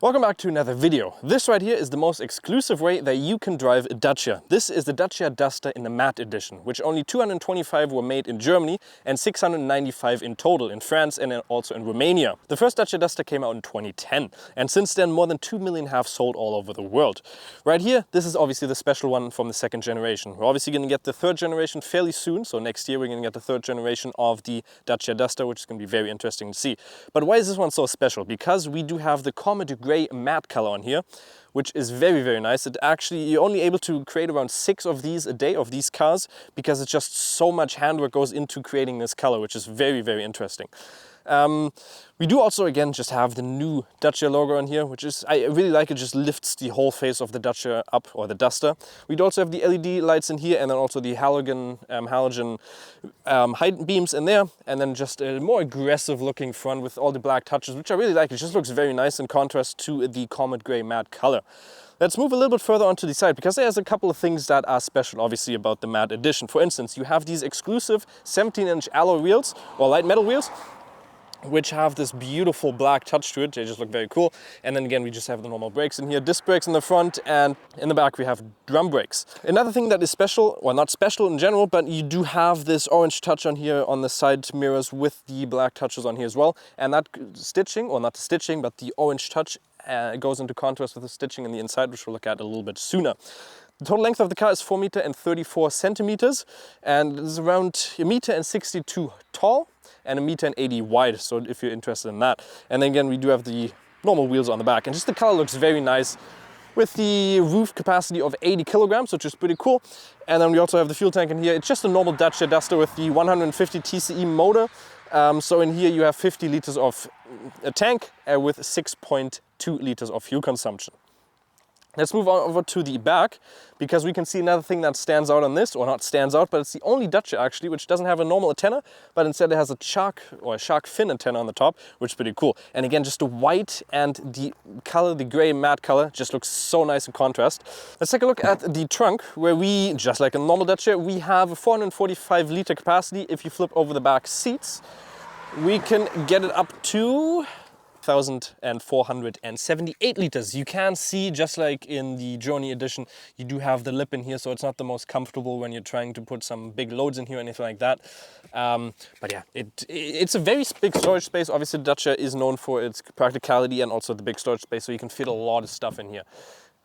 Welcome back to another video. This right here is the most exclusive way that you can drive a Dacia. This is the Dacia Duster in the matte edition, which only 225 were made in Germany and 695 in total in France and also in Romania. The first Dacia Duster came out in 2010, and since then more than 2 million have sold all over the world. Right here, this is obviously the special one from the second generation. We're obviously going to get the third generation fairly soon, so next year we're going to get the third generation of the Dacia Duster, which is going to be very interesting to see. But why is this one so special? Because we do have the Comet Grey matte color on here, which is very, very nice. It actually, you're only able to create around 6 of these a day, of these cars, because it's just so much handwork goes into creating this color, which is very, very interesting. We do also, again, just have the new Dacia logo on here, which is, I really like it, just lifts the whole face of the Dacia up, or the Duster. We'd also have the LED lights in here, and then also the halogen height beams in there, and then just a more aggressive looking front with all the black touches, which I really like. It just looks very nice in contrast to the Comet Grey matte color. Let's move a little bit further onto the side, because there's a couple of things that are special, obviously, about the matte edition. For instance, you have these exclusive 17-inch alloy wheels, or light metal wheels, which have this beautiful black touch to it. They just look very cool. And then again, we just have the normal brakes in here, disc brakes in the front, and in the back we have drum brakes. Another thing that is special, well, not special in general, but you do have this orange touch on here on the side mirrors with the black touches on here as well. And that stitching, or not the stitching, but the orange touch goes into contrast with the stitching in the inside, which we'll look at a little bit sooner. The total length of the car is 4.34 meters, and it is around 1.62 meters tall and 1.80 meters wide, so if you're interested in that. And then again, we do have the normal wheels on the back, and just the color looks very nice with the roof capacity of 80 kilograms, which is pretty cool. And then we also have the fuel tank in here. It's just a normal Dacia Duster with the 150 TCE motor. So in here you have 50 liters of a tank with 6.2 liters of fuel consumption. Let's move on over to the back, because we can see another thing that stands out on this, or not stands out, but it's the only Dacia actually which doesn't have a normal antenna, but instead it has a shark fin antenna on the top, which is pretty cool. And again, just the white and the color, the gray matte color, just looks so nice in contrast. Let's take a look at the trunk, where we, just like a normal Dacia, we have a 445 liter capacity. If you flip over the back seats, we can get it up to 1,478 liters. You can see, just like in the Journey edition, you do have the lip in here, so it's not the most comfortable when you're trying to put some big loads in here or anything like that. But yeah, it's a very big storage space. Obviously, Dacia is known for its practicality and also the big storage space, so you can fit a lot of stuff in here.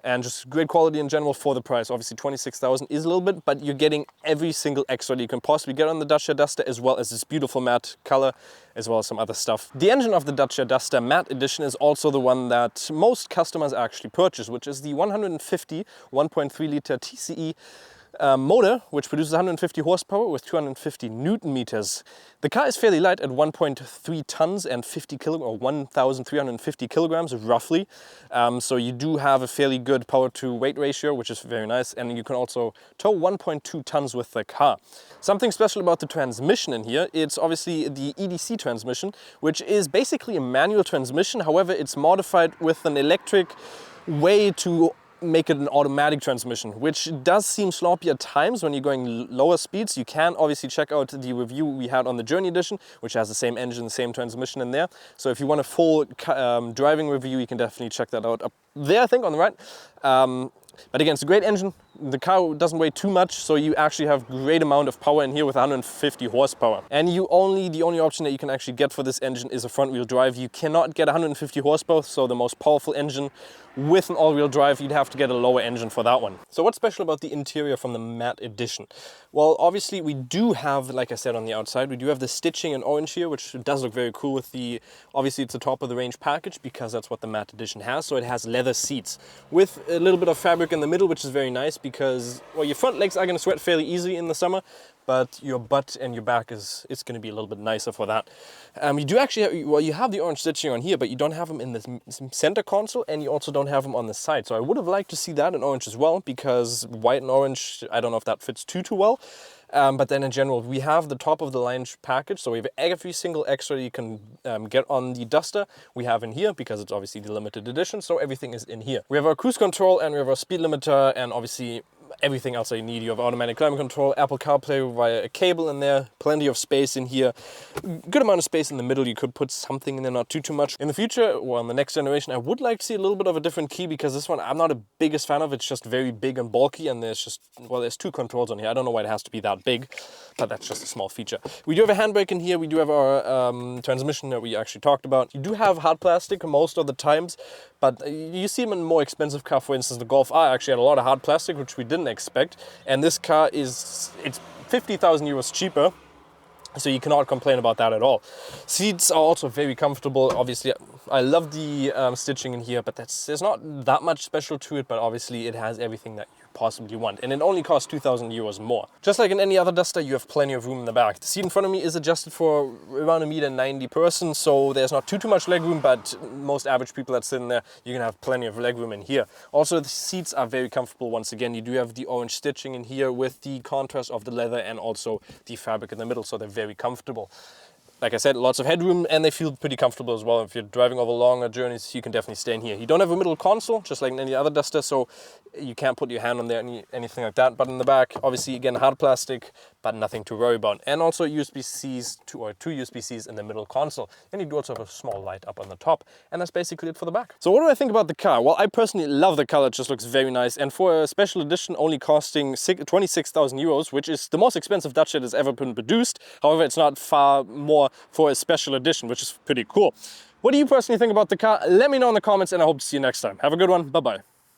And just great quality in general for the price. Obviously 26,000 is a little bit, but you're getting every single extra that you can possibly get on the Dacia Duster, as well as this beautiful matte color, as well as some other stuff. The engine of the Dacia Duster matte edition is also the one that most customers actually purchase, which is the 150 1.3 liter TCE motor, which produces 150 horsepower with 250 Newton meters. The car is fairly light at 1.3 tons and 50 kilograms, or 1,350 kilograms roughly. So you do have a fairly good power to weight ratio, which is very nice. And you can also tow 1.2 tons with the car. Something special about the transmission in here, it's obviously the EDC transmission, which is basically a manual transmission. However, it's modified with an electric way to make it an automatic transmission, which does seem sloppy at times when you're going lower speeds. You can obviously check out the review we had on the Journey edition, which has the same engine, the same transmission in there. So if you want a full driving review, you can definitely check that out up there, I think, on the right. But again, it's a great engine. The car doesn't weigh too much, so you actually have great amount of power in here with 150 horsepower. And the only option that you can actually get for this engine is a front-wheel drive. You cannot get 150 horsepower, so the most powerful engine with an all-wheel drive, you'd have to get a lower engine for that one. So what's special about the interior from the matte edition? Well, obviously we do have, like I said, on the outside, we do have the stitching in orange here, which does look very cool with the, obviously it's the top of the range package, because that's what the matte edition has. So it has leather seats with a little bit of fabric in the middle, which is very nice, because, well, your front legs are going to sweat fairly easily in the summer, but your butt and your back it's going to be a little bit nicer for that. You do actually have, well, you have the orange stitching on here, but you don't have them in the center console, and you also don't have them on the side. So I would have liked to see that in orange as well, because white and orange, I don't know if that fits too well. But then in general, we have the top of the line package, so we have every single extra you can get on the Duster we have in here, because it's obviously the limited edition, so everything is in here. We have our cruise control, and we have our speed limiter, and obviously everything else that you need. You have automatic climate control, Apple CarPlay via a cable in there, plenty of space in here, good amount of space in the middle. You could put something in there, not too much. In the future, well, in the next generation, I would like to see a little bit of a different key, because this one I'm not a biggest fan of. It's just very big and bulky, and there's just, well, there's 2 controls on here. I don't know why it has to be that big, but that's just a small feature. We do have a handbrake in here. We do have our transmission that we actually talked about. You do have hard plastic most of the times, but you see them in more expensive car. For instance, the Golf R actually had a lot of hard plastic, which we didn't expect, and this car it's 50,000 euros cheaper. So you cannot complain about that at all. Seats are also very comfortable. Obviously, I love the stitching in here, but there's not that much special to it, but obviously it has everything that you possibly want. And it only costs 2,000 euros more. Just like in any other Duster, you have plenty of room in the back. The seat in front of me is adjusted for around 1.90 m person, so there's not too much leg room, but most average people that sit in there, you can have plenty of leg room in here. Also, the seats are very comfortable. Once again, you do have the orange stitching in here with the contrast of the leather and also the fabric in the middle, so they're very comfortable. Like I said, lots of headroom, and they feel pretty comfortable as well. If you're driving over longer journeys, you can definitely stay in here. You don't have a middle console, just like in any other Duster, so you can't put your hand on there, anything like that. But in the back, obviously, again, hard plastic, but nothing to worry about. And also USB-Cs, two USB-Cs in the middle console. And you do also have a small light up on the top. And that's basically it for the back. So what do I think about the car? Well, I personally love the color. It just looks very nice. And for a special edition only costing 26,000 euros, which is the most expensive Dacia that has ever been produced. However, it's not far more for a special edition, which is pretty cool. What do you personally think about the car? Let me know in the comments, and I hope to see you next time. Have a good one. Bye-bye.